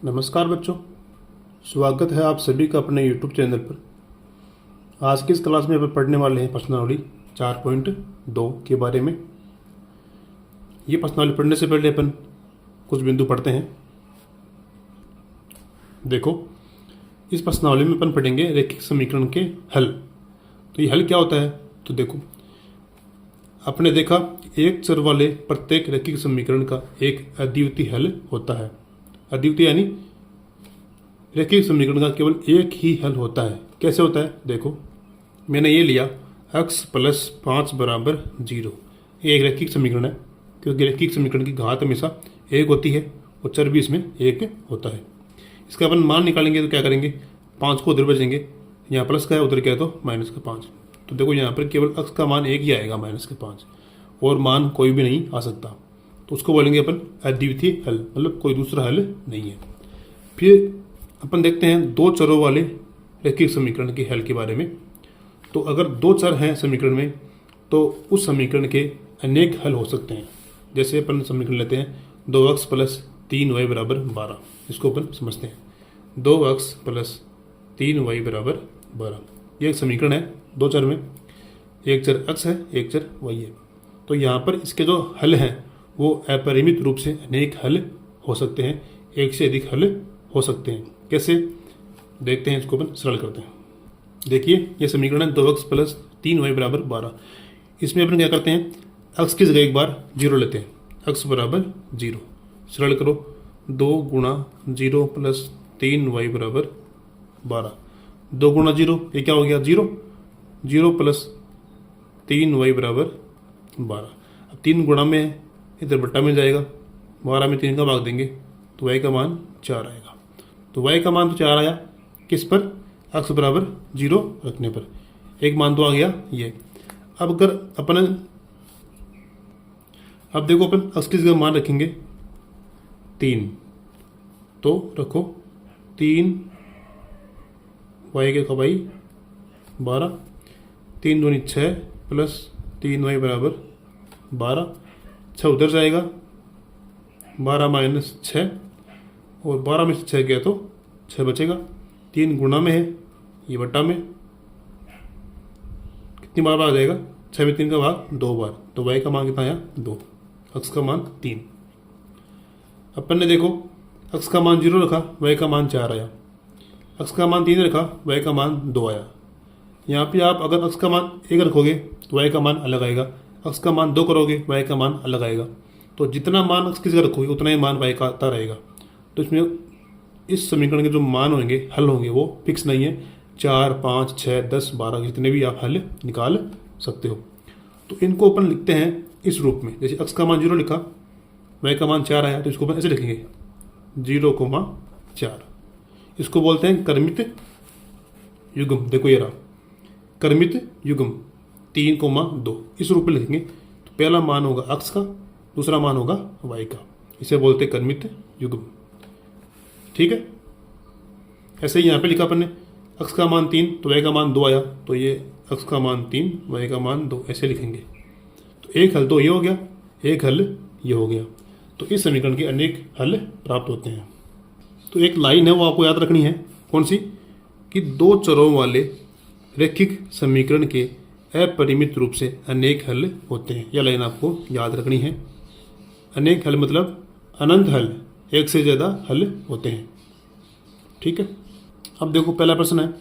नमस्कार बच्चों, स्वागत है आप सभी का अपने YouTube चैनल पर। आज की इस क्लास में अपन पढ़ने वाले हैं प्रश्नावली 4.2 के बारे में। ये प्रश्नावली पढ़ने से पहले अपन कुछ बिंदु पढ़ते हैं। देखो, इस प्रश्नावली में अपन पढ़ेंगे रैखिक समीकरण के हल। तो ये हल क्या होता है? तो देखो, आपने देखा एक चर वाले प्रत्येक रैखिक समीकरण का एक अद्वितीय हल होता है। अद्वितीय यानी रैखिक समीकरण का केवल एक ही हल होता है। कैसे होता है? देखो, मैंने ये लिया x + 5 = 0। ये एक रैखिक समीकरण है, क्योंकि रैखिक समीकरण की घात हमेशा एक होती है और चर भी इसमें एक होता है। इसका अपन मान निकालेंगे तो क्या करेंगे? 5 को उधर बचेंगे, यहाँ प्लस का है, उधर क्या है तो माइनस का 5। तो देखो, यहाँ पर केवल x का मान एक ही आएगा, -5, और मान कोई भी नहीं आ सकता। तो उसको बोलेंगे अपन अद्वितीय हल, मतलब कोई दूसरा हल नहीं है। फिर अपन देखते हैं दो चरों वाले रैखिक समीकरण के हल के बारे में। तो अगर दो चर हैं समीकरण में, तो उस समीकरण के अनेक हल हो सकते हैं। जैसे अपन समीकरण लेते हैं 2x + 3y = 12। इसको अपन समझते हैं। 2x + 3y = 12। ये एक समीकरण है दो चर में, एक चर x है, एक चर y है। तो यहाँ पर इसके जो हल हैं वो अपरिमित रूप से अनेक हल हो सकते हैं, एक से अधिक हल हो सकते हैं। कैसे? देखते हैं, इसको अपन सरल करते हैं। देखिए, ये समीकरण है 2x + 3y = 12। इसमें अपन क्या करते हैं? x की जगह एक बार 0 लेते हैं, x = 0। सरल करो, 2 × 0 + 3y = 12। 2 × 0 ये क्या हो गया? 0। 0 + 3y = 12। अब 3 गुणा में इधर बट्टा मिल जाएगा, 12 में 3 का भाग देंगे तो y का मान 4 आएगा। तो y का मान तो 4 आया, किस पर? x = 0 रखने पर। एक मान तो आ गया ये। अब अगर अपन अब देखो, अपन x की जगह मान रखेंगे 3, तो रखो 3 y के कबाई 12, 3 दूनी 6 + 3y = 12। 6 उधर जाएगा, 12 - 6, और 12 में से 6 गया तो 6 बचेगा। 3 गुणा में है, ये बट्टा में, कितनी बार भाग जाएगा? 6 में 3 का भाग 2 बार। तो y का मान कितना आया? 2। x का मान 3। अपन ने देखो, x का मान 0 रखा, y का मान 4 आया। x का मान 3 रखा, y का मान 2 आया। यहाँ पे आप अगर x का मान 1 रखोगे तो y का मान अलग आएगा, x का मान 2 करोगे y का मान अलग आएगा। तो जितना मान x की जगह रखोगे उतना ही मान y का आता रहेगा। तो इसमें इस समीकरण के जो मान होंगे, हल होंगे, वो फिक्स नहीं है। 4, 5, 6, 10, 12 जितने भी आप हल निकाल सकते हो। तो इनको अपन लिखते हैं इस रूप में। जैसे x का मान 0 लिखा, y का मान 4 आया, तो इसको अपन ऐसे लिखेंगे 0,4। इसको बोलते हैं क्रमित युग्म। देखो ये रहा क्रमित युग्म 3,2। इस रूप में लिखेंगे। तो पहला मान होगा x का, दूसरा मान होगा y का। इसे बोलते हैं क्रमित युग्म। ठीक है? ऐसे ही यहाँ पे लिखा अपन ने x का मान 3 तो y का मान 2 आया, तो ये x का मान 3 y का मान 2 ऐसे लिखेंगे। तो एक हल तो ये हो गया, एक हल ये हो गया। तो इस समीकरण के अनेक हल प्राप्त होते हैं। तो एक लाइन है वो आपको याद रखनी है। कौन सी? कि दो चरों वाले रैखिक समीकरण के अपरिमित रूप से अनेक हल होते हैं। यह लाइन आपको याद रखनी है। अनेक हल मतलब अनंत हल, एक से ज़्यादा हल होते हैं। ठीक है? अब देखो, पहला प्रश्न है,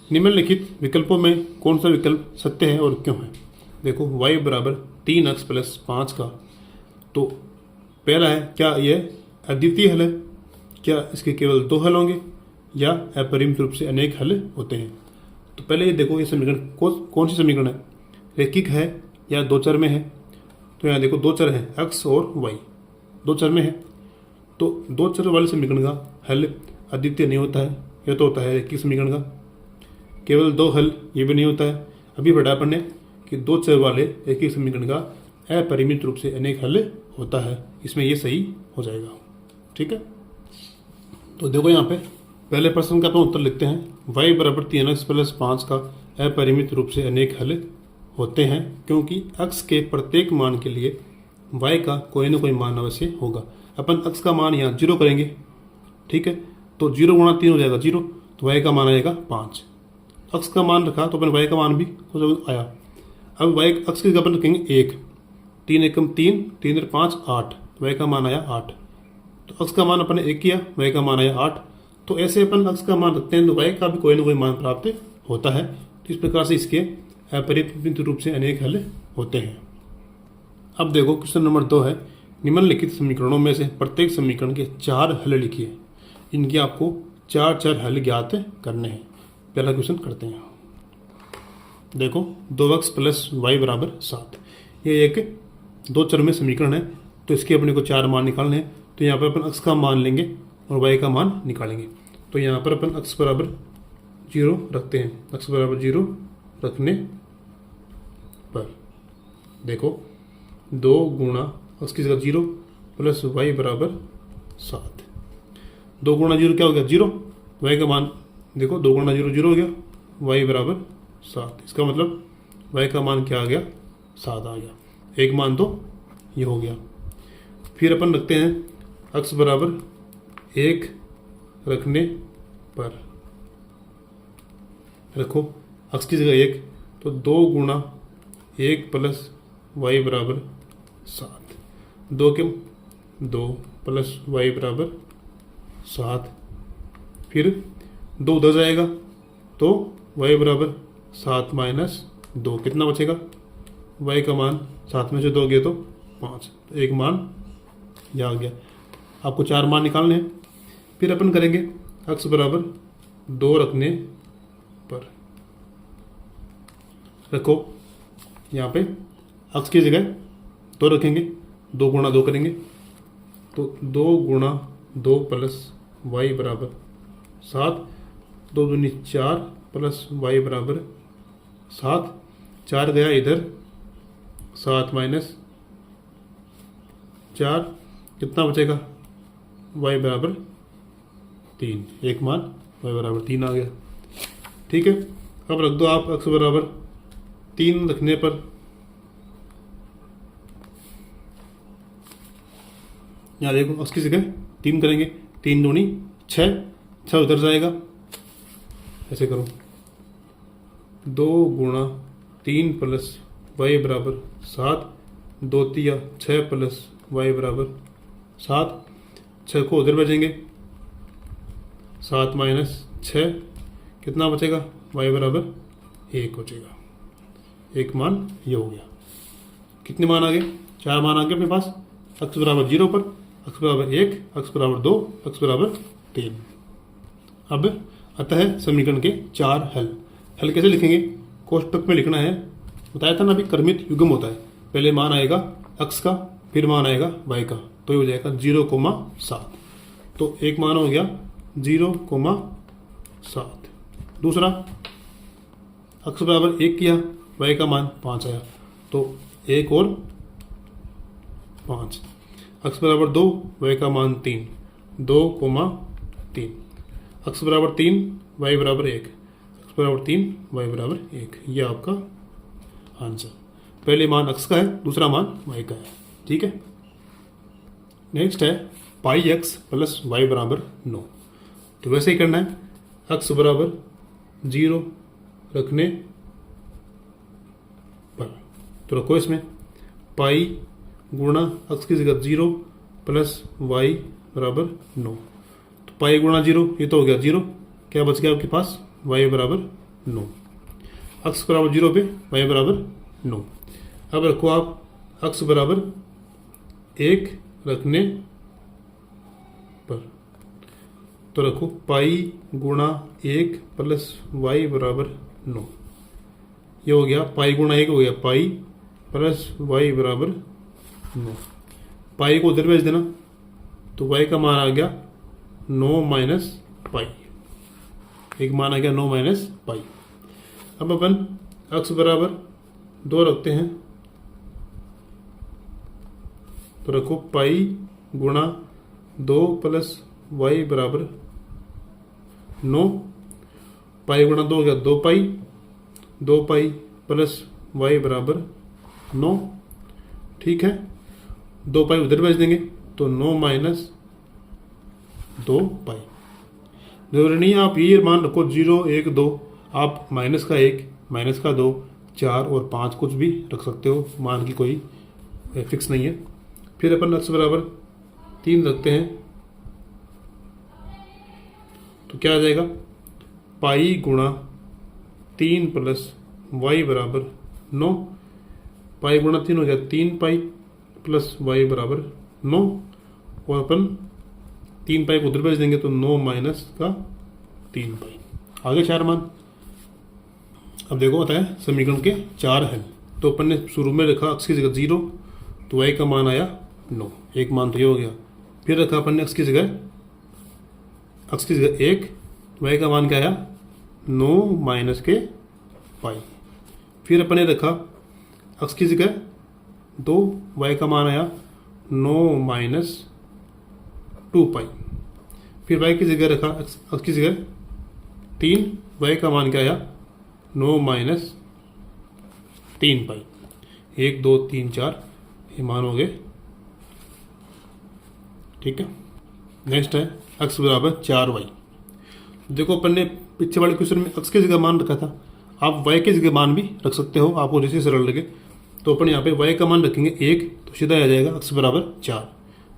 निम्नलिखित विकल्पों में कौन सा विकल्प सत्य है और क्यों है? देखो, y = 3x + 5 का तो पहला है, क्या यह अद्वितीय हल है? क्या इसके केवल 2 हल होंगे या अपरिमित रूप से अनेक हल होते हैं? तो पहले ये देखो, ये समीकरण कौन सी समीकरण है? रैखिक है या दो चर में है? तो यहाँ देखो, दो चर हैं x और y, दो चर में है। तो दो चर वाले समीकरण का हल अद्वितीय नहीं होता है। यह तो होता है रैखिक समीकरण का केवल 2 हल, ये भी नहीं होता है। अभी पढ़ा अपन ने कि दो चर वाले रैखिक समीकरण का अपरिमित रूप से अनेक हल होता है। इसमें ये सही हो जाएगा। ठीक है? तो देखो, यहाँ पे पहले प्रश्न का अपन उत्तर लिखते हैं। y = 3x + 5 का अपरिमित रूप से अनेक हल होते हैं, क्योंकि x के प्रत्येक मान के लिए y का कोई ना कोई मान अवश्य होगा। अपन x का मान यहाँ 0 करेंगे ठीक है। तो 0 गुणा 3 हो जाएगा 0, तो y का मान आएगा 5। अक्स का मान रखा तो अपन y का मान भी कुछ आया। अब y अक्स की जगह अपन रखेंगे 1, 3 एकम 3, 3 और 5 8, y का मान आया 8। तो अक्स का मान अपन ने 1 किया, y का मान आया 8। तो ऐसे अपन अक्स का मान रखते हैं तो y का भी कोई ना कोई मान प्राप्त होता है। तो इस प्रकार से इसके अपरिमित रूप से अनेक हल होते हैं। अब देखो क्वेश्चन नंबर 2 है, निम्नलिखित समीकरणों में से प्रत्येक समीकरण के 4 हल लिखिए। इनके आपको 4 हल ज्ञात करने हैं। पहला क्वेश्चन करते हैं। देखो 2x प्लस वाई बराबर 7, ये एक 2 चर में समीकरण है, तो इसके अपने को 4 मान निकालने हैं। तो यहाँ पर अपन x का मान लेंगे और y का मान निकालेंगे। तो यहाँ पर अपन x बराबर 0 रखते हैं। x बराबर 0 रखने पर देखो 2 गुणा x की जगह 0 प्लस y बराबर 7। 2 गुणा 0 क्या हो गया 0, y का मान देखो 2 गुणा 0 0 हो गया, y बराबर 7। इसका मतलब y का मान क्या आ गया 7 आ गया। एक मान तो ये हो गया। फिर अपन रखते हैं x बराबर 1 रखने पर रखो x की जगह 1, तो 2 गुणा 1 प्लस y बराबर 7। 2 के 2 प्लस y बराबर 7। फिर 2 उधर जाएगा तो y बराबर 7 माइनस 2 कितना बचेगा, y का मान 7 में से 2 गए तो 5, तो एक मान यह आ गया। आपको 4 मान निकालने हैं। फिर अपन करेंगे x बराबर 2 रखने पर रखो यहाँ पे x की जगह 2 रखेंगे, 2 गुणा 2 करेंगे, तो 2 गुणा 2 प्लस y बराबर 7, 2 दूनी 4 प्लस y बराबर 7, 4 गया इधर, 7 माइनस 4 कितना बचेगा, y बराबर 3, एक मान y बराबर 3 आ गया। ठीक है। अब रख दो आप x बराबर 3 रखने पर यहाँ देखो x की जगह 3 करेंगे, 3 दूनी 6, 6 उधर जाएगा, ऐसे करो 2 गुणा 3 प्लस y बराबर 7, 2 तिया 6 प्लस y बराबर 7, 6 को उधर भेजेंगे, 7 माइनस 6 कितना बचेगा, y बराबर 1 बचेगा। एक मान ये हो गया। कितने मान आ गए, 4 मान आ गए अपने पास। x बराबर 0 पर x बराबर 1, x बराबर 2, x बराबर 3। अब अतः समीकरण के 4 हल कैसे लिखेंगे, कोष्टक में लिखना है। बताया था ना अभी क्रमित युग्म होता है, पहले मान आएगा x का, फिर मान आएगा y का, तो ये हो जाएगा 0,7। तो एक मान हो गया 0,7। दूसरा x बराबर 1 किया, y का मान 5 आया, तो 1 और 5। x बराबर 2, y का मान 3, 2,3। x बराबर 3, y बराबर 1, x बराबर 3, y बराबर 1। ये आपका आंसर। पहले मान x का है, दूसरा मान y का है। ठीक है। नेक्स्ट है पाई x प्लस वाई बराबर 9। तो वैसे ही करना है, x बराबर 0 रखने पर, तो रखो इसमें पाई गुणा x की जगह 0 प्लस y बराबर 9। तो पाई गुणा 0 ये तो हो गया 0, क्या बच गया आपके पास, y बराबर 9। x बराबर 0 पे y बराबर 9। अब रखो आप x बराबर 1 रखने पर, तो रखो पाई गुणा 1 प्लस y बराबर 9। ये हो गया पाई गुणा 1 हो गया पाई प्लस y बराबर 9। पाई को उधर भेज देना, तो y का मान आ गया 9 माइनस पाई। एक मान आ गया 9 माइनस पाई। अब अपन x बराबर 2 रखते हैं, तो रखो पाई गुणा 2 प्लस y बराबर 9। पाई गुणा 2 हो गया 2 पाई, 2 पाई प्लस y बराबर 9। ठीक है। 2 पाई उधर भेज देंगे, तो 9 माइनस 2 पाई। जरूरी नहीं है आप ये मान रखो 0 1 2, आप -1 -2 4 और 5 कुछ भी रख सकते हो, मान की कोई फिक्स नहीं है। फिर अपन x बराबर 3 रखते हैं तो क्या आ जाएगा, पाई गुणा 3 प्लस y बराबर 9। पाई गुणा 3 हो गया 3 पाई प्लस y बराबर 9, और अपन 3 पाई को उधर भेज देंगे तो 9 माइनस का 3 पाई। आगे 4 मान। अब देखो होता है समीकरण के 4 हल। तो अपन ने शुरू में रखा x की जगह 0, तो y का मान आया 9, एक मान तो ये हो गया। फिर रखा अपन ने x की जगह 1, y का मान क्या आया 9 माइनस के पाई। फिर अपन ने रखा x की जगह 2, y का मान आया 9 माइनस 2 पाई। फिर y की जगह रखा x की जगह 3, y का मान क्या आया 9 माइनस 3 पाई। 1 2 3 4 ये मान हो गए, ठीक है। नेक्स्ट है x बराबर 4y। देखो अपन ने पीछे वाले क्वेश्चन में x की जगह मान रखा था, आप y की जगह मान भी रख सकते हो, आपको जैसे सरल लगे। तो अपन यहाँ पे y का मान रखेंगे 1, तो सीधा आ जाएगा x बराबर 4,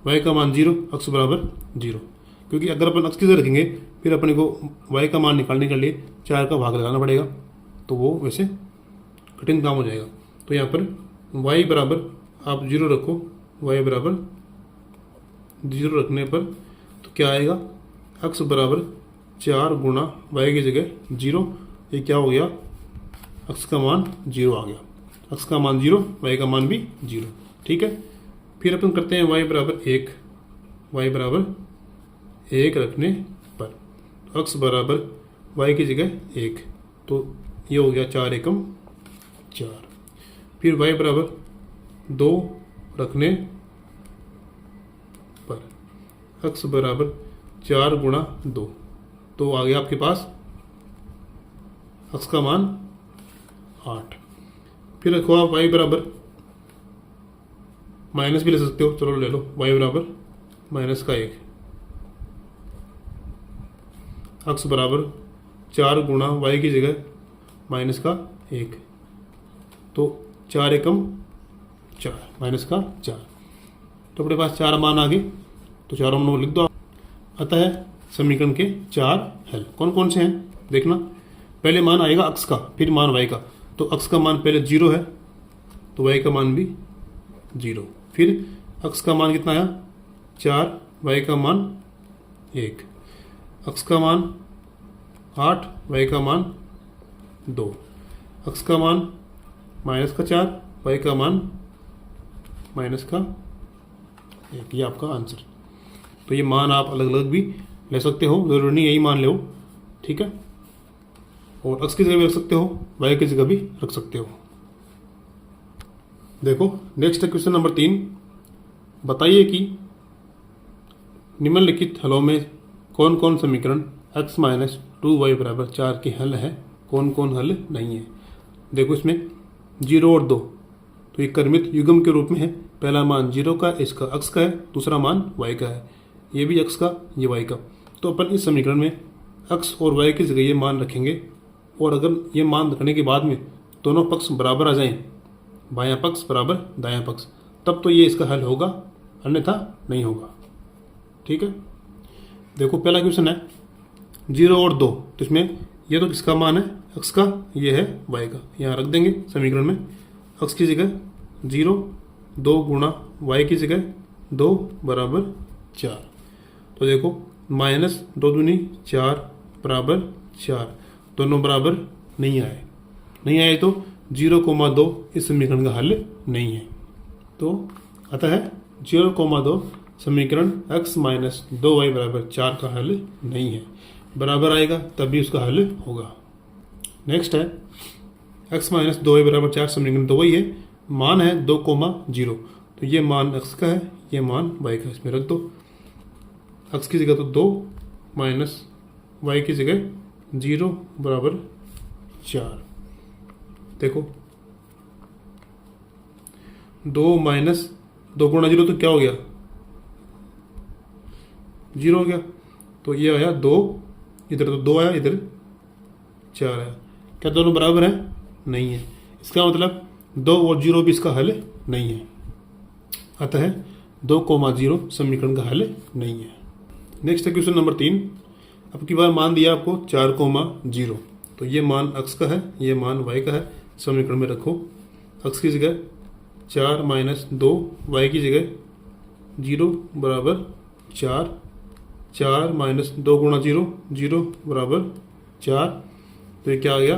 y का मान 0, x बराबर 0। क्योंकि अगर अपन x की जगह रखेंगे फिर अपने को y का मान निकालने के लिए 4 का भाग लगाना पड़ेगा, तो वो वैसे कठिन काम हो जाएगा। तो यहाँ पर y बराबर आप 0 रखो, y बराबर 0 रखने पर तो क्या आएगा, x बराबर 4 गुणा y की जगह 0, ये क्या हो गया, x का मान 0 आ गया। x का मान 0, y का मान भी 0, ठीक है। फिर अपन करते हैं y बराबर 1, y बराबर 1 रखने पर x बराबर y की जगह 1, तो ये हो गया 4 एकम 4। फिर y बराबर 2 रखने पर x बराबर 4 गुणा 2, तो आ गया आपके पास x का मान 8। फिर रखो आप y बराबर, माइनस भी ले सकते हो, चलो ले लो, y बराबर माइनस का 1, x बराबर 4 गुणा y की जगह माइनस का 1, तो 4 एकम 4 माइनस का 4। तो अपने पास 4 मान आ गए, तो चारों मान लिख दो। अतः समीकरण के 4 हल कौन कौन से हैं देखना। पहले मान आएगा x का, फिर मान y का। तो x का मान पहले 0 है, तो y का मान भी 0। फिर x का मान कितना आया 4, y का मान 1, x का मान 8, y का मान 2, x का मान माइनस का 4, y का मान माइनस का 1, ये आपका आंसर। तो ये मान आप अलग अलग भी ले सकते हो, जरूरी नहीं यही मान लो, ठीक है। और x की जगह भी रख सकते हो, y की जगह भी रख सकते हो। देखो नेक्स्ट है क्वेश्चन नंबर 3। बताइए कि निम्नलिखित हलों में कौन कौन समीकरण x माइनस 2y बराबर 4 के हल है, कौन कौन हल नहीं है। देखो इसमें 0 और 2 तो ये क्रमित युग्म के रूप में है। पहला मान 0 का, इसका x का है, दूसरा मान y का है, ये भी x का, ये y का। तो अपन इस समीकरण में x और y की जगह ये मान रखेंगे, और अगर ये मान रखने के बाद में दोनों पक्ष बराबर आ जाएं, बायां पक्ष बराबर दायां पक्ष, तब तो ये इसका हल होगा, अन्यथा नहीं होगा, ठीक है। देखो पहला क्वेश्चन है 0 और 2, तो इसमें ये तो किसका मान है x का, ये है y का, यहाँ रख देंगे समीकरण में। x की जगह 0, 2 गुणा y की जगह 2 बराबर 4। तो देखो माइनस 2 दूनी 4 बराबर 4, दोनों बराबर नहीं आए तो 0,2 इस समीकरण का हल नहीं है। तो अतः 0,2 समीकरण x माइनस 2y बराबर 4 का हल नहीं है। बराबर आएगा तभी उसका हल होगा। नेक्स्ट है x माइनस 2y बराबर 4 समीकरण तो वही है, मान है 2,0, तो ये मान x का है, ये मान y का, इसमें रख दो। x की जगह तो 2 माइनस y की जगह 0 बराबर 4। देखो 2 माइनस 2 गुणा 0 तो क्या हो गया 0 हो गया, तो ये आया 2, इधर तो 2 आया, इधर 4 आया। क्या दोनों बराबर हैं? नहीं है। इसका मतलब 2 और 0 भी इसका हल नहीं है। अतः 2,0 समीकरण का हल नहीं है। नेक्स्ट है क्वेश्चन नंबर 3। अब की बार मान दिया आपको 4,0, तो ये मान x का है, ये मान y का है। समीकरण में रखो, x की जगह 4 - 2, y की जगह 0 बराबर 4, 4 - 2 × 0, 0 बराबर 4। तो ये क्या आ गया?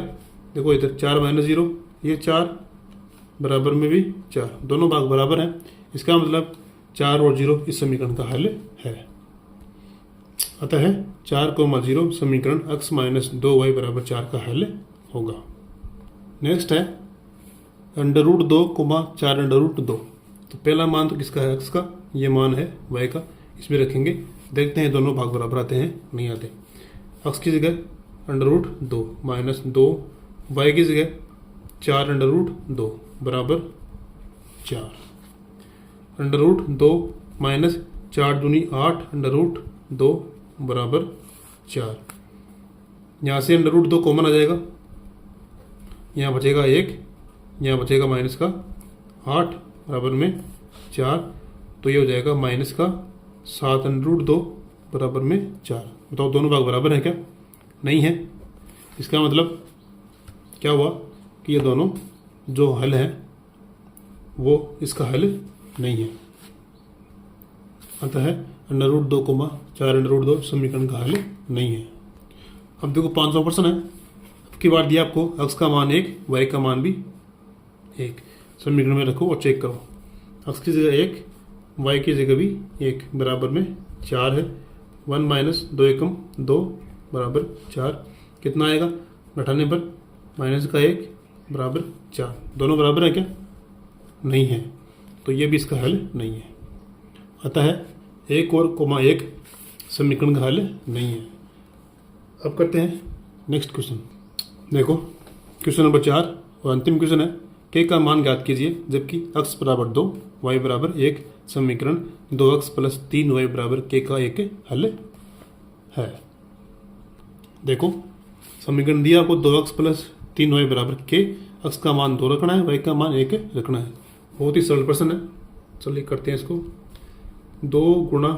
देखो इधर 4 - 0, ये 4 बराबर में भी 4, दोनों भाग बराबर हैं। इसका मतलब 4 और 0 इस समीकरण का हल है। अतः 4,0 समीकरण x - 2y बराबर 4 का हल होगा। नेक्स्ट है √2, 4√2। तो पहला मान तो किसका है? x का। ये मान है y का, इसमें रखेंगे। देखते हैं दोनों भाग बराबर आते हैं नहीं आते। x की जगह √2 - 2, y की जगह 4√2 बराबर 4। √2 - 4 दूनी 8, √2 बराबर 4। यहाँ से √2 कॉमन आ जाएगा, यहाँ बचेगा 1, यहाँ बचेगा माइनस का 8 बराबर में 4। तो ये हो जाएगा माइनस का 7 √2 बराबर में 4। बताओ दोनों भाग बराबर हैं क्या? नहीं है। इसका मतलब क्या हुआ कि ये दोनों जो हल है वो इसका हल नहीं है। अतः √2, 4√2 समीकरण का हल नहीं है। अब देखो 500% है। अब की बार दिया आपको x का मान 1, y का मान भी 1। समीकरण में रखो और चेक करो। x की जगह 1, y की जगह भी 1 बराबर में 4 है। 1 - 2 एकम 2 बराबर 4। कितना आएगा? घटाने पर माइनस का 1 बराबर 4। दोनों बराबर है क्या? नहीं है। तो ये भी इसका हल नहीं है। अतः 1 और 1 समीकरण का हल नहीं है। अब करते हैं नेक्स्ट क्वेश्चन। देखो क्वेश्चन नंबर 4 और अंतिम क्वेश्चन है। k का मान ज्ञात कीजिए जबकि x बराबर 2, y बराबर 1। समीकरण 2x + 3y बराबर k का एक हल है। देखो समीकरण दिया आपको 2x + 3y बराबर k। x का मान 2 रखना है, y का मान 1 रखना है। बहुत ही सरल प्रश्न है। चलिए करते हैं इसको। 2 गुणा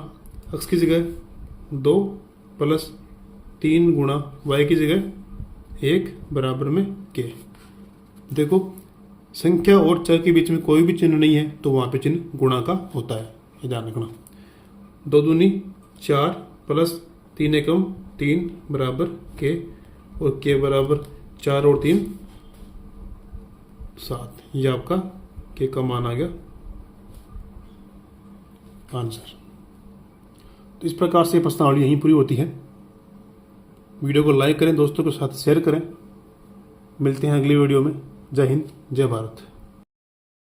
x की जगह 2 + 3 गुणा y की जगह 1 बराबर में k। देखो संख्या और चर के बीच में कोई भी चिन्ह नहीं है तो वहाँ पे चिन्ह गुणा का होता है, ये ध्यान रखना। 2 दूनी 4 + 3 एकम 3 बराबर k, और k बराबर 4 और 3 7। ये आपका k का मान आ गया आंसर। तो इस प्रकार से प्रश्नावली यहीं पूरी होती है। वीडियो को लाइक करें, दोस्तों के साथ शेयर करें। मिलते हैं अगली वीडियो में। जय हिंद, जय भारत।